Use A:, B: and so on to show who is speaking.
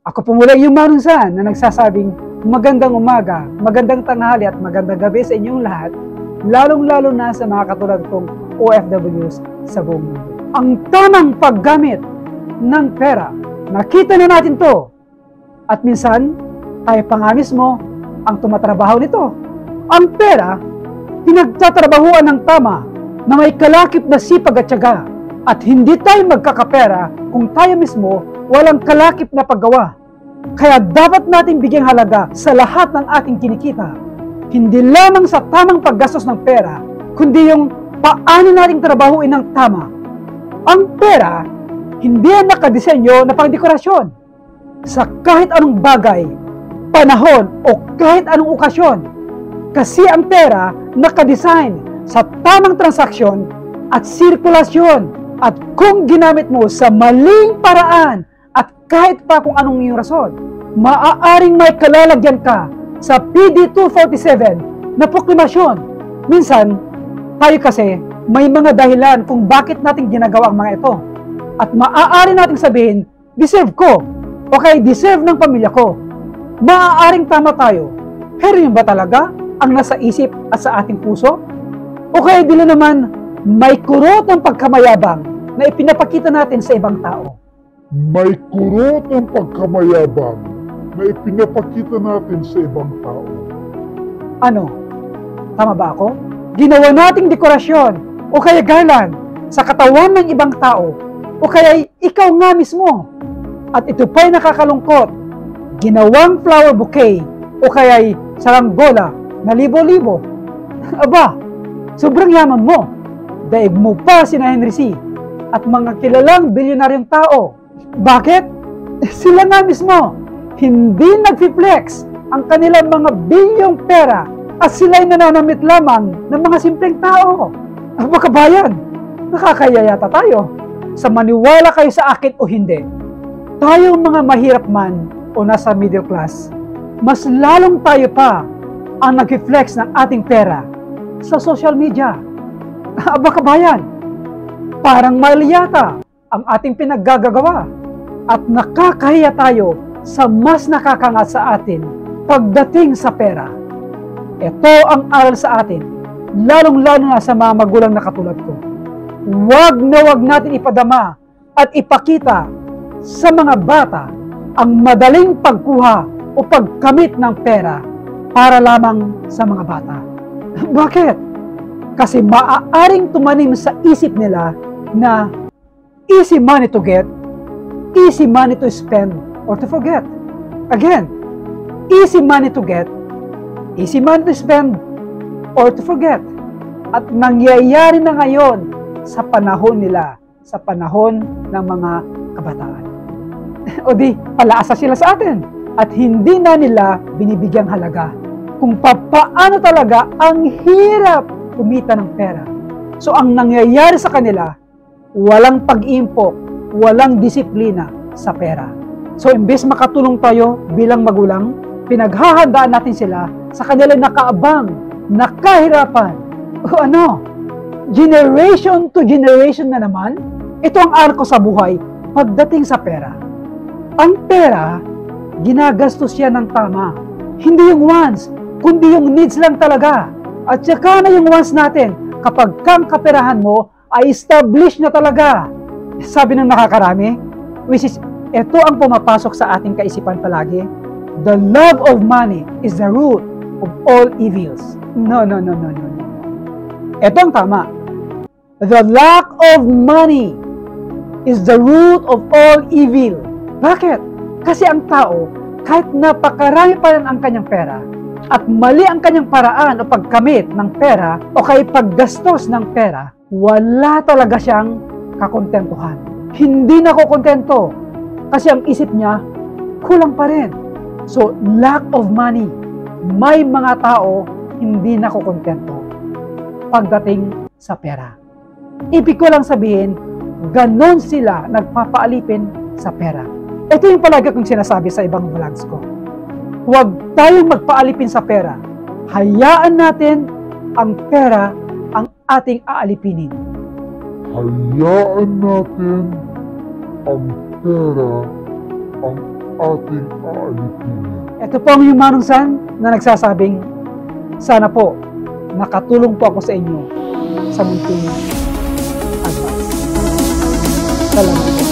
A: Ako po muli yung Marunsan na nagsasabing magandang umaga, magandang tanghali at magandang gabi sa inyong lahat, lalong-lalo na sa mga katulad kong OFWs sa buong mundo. Ang tamang paggamit ng pera, nakita na natin to. At minsan, tayo pa nga mismo ang tumatrabaho nito. Ang pera, pinagtatrabahuan ng tama na may kalakip na sipag at tiyaga. At hindi tayo magkakapera kung tayo mismo walang kalakip na paggawa. Kaya dapat natin bigyang halaga sa lahat ng ating kinikita. Hindi lamang sa tamang paggastos ng pera, kundi yung paano nating trabahuin ng tama. Ang pera, hindi yan nakadisenyo na pangdekorasyon. Sa kahit anong bagay, panahon o kahit anong okasyon. Kasi ang pera nakadesign sa tamang transaksyon at sirkulasyon. At kung ginamit mo sa maling paraan at kahit pa kung anong iyong rason, maaaring may kalalagyan ka sa PD 247 na proklamasyon. Minsan, tayo kasi may mga dahilan kung bakit natin ginagawa ang mga ito. At maaari nating sabihin, deserve ko, o kaya deserve ng pamilya ko. Maaaring tama tayo, pero yun ba talaga ang nasa isip at sa ating puso? O kaya dila naman, may kurot ng pagkamayabang na ipinapakita natin sa ibang tao.
B: May kurot ng pagkamayabang na ipinapakita natin sa ibang tao.
A: Ano? Tama ba ako? Ginawa nating dekorasyon o kaya galan sa katawan ng ibang tao o kaya ikaw nga mismo. At ito pa'y nakakalungkot. Ginawang flower bouquet o kaya saranggola na libo-libo. Aba, sobrang yaman mo. Daig mo pa sina Henry C. at mga kilalang bilyonaryong tao. Bakit? Sila nga mismo, hindi nag-flex ang kanilang mga bilyong pera at sila'y nananamit lamang ng mga simpleng tao. Mga kabayan, nakakaya yata tayo. Sa maniwala kayo sa akin o hindi, tayong mga mahirap man o nasa middle class, mas lalong tayo pa ang nag-flex ng ating pera sa social media. Aba kabayan, parang mali yata ang ating pinaggagawa at nakakahiya tayo sa mas nakakangat sa atin pagdating sa pera. Ito ang aral sa atin, lalong-lalo na sa mga magulang na katulad ko. Huwag natin ipadama at ipakita sa mga bata ang madaling pagkuha o pagkamit ng pera para lamang sa mga bata. Bakit? Kasi maaaring tumanim sa isip nila na easy money to get, easy money to spend or to forget. Again, easy money to get, easy money to spend or to forget. At nangyayari na ngayon sa panahon nila, sa panahon ng mga kabataan. O di, palaasa sila sa atin at hindi na nila binibigyang halaga kung paano talaga ang hirap kumita ng pera. So ang nangyayari sa kanila, walang pag-iimpok, walang disiplina sa pera. So imbes makatulong tayo bilang magulang, pinaghahandaan natin sila sa kanilang nakaabang, nakahirapan. O ano? Generation to generation na naman, ito ang arko sa buhay pagdating sa pera. Ang pera, ginagastos siya ng tama. Hindi yung wants, kundi yung needs lang talaga. At saka na yung wants natin, kapag kang kaperahan mo, ay established na talaga. Sabi ng nakakarami, which is, ito ang pumapasok sa ating kaisipan palagi. The love of money is the root of all evils. No. Ito ang tama. The lack of money is the root of all evil. Bakit? Kasi ang tao, kahit napakarami pa rin ang kanyang pera, at mali ang kanyang paraan o pagkamit ng pera o kay paggastos ng pera, wala talaga siyang kakontentuhan. Hindi na kontento kasi ang isip niya, kulang pa rin. So, lack of money. May mga tao hindi na kontento pagdating sa pera. Ibig ko lang sabihin, ganon sila nagpapaalipin sa pera. Ito yung palagi kong sinasabi sa ibang vlogs ko. Huwag tayong magpaalipin sa pera. Hayaan natin ang pera ang ating aalipinin.
B: Hayaan natin ang pera ang ating aalipinin.
A: Ito po ang yung Manong San na nagsasabing, sana po nakatulong po ako sa inyo sa munting advice. Salamat po.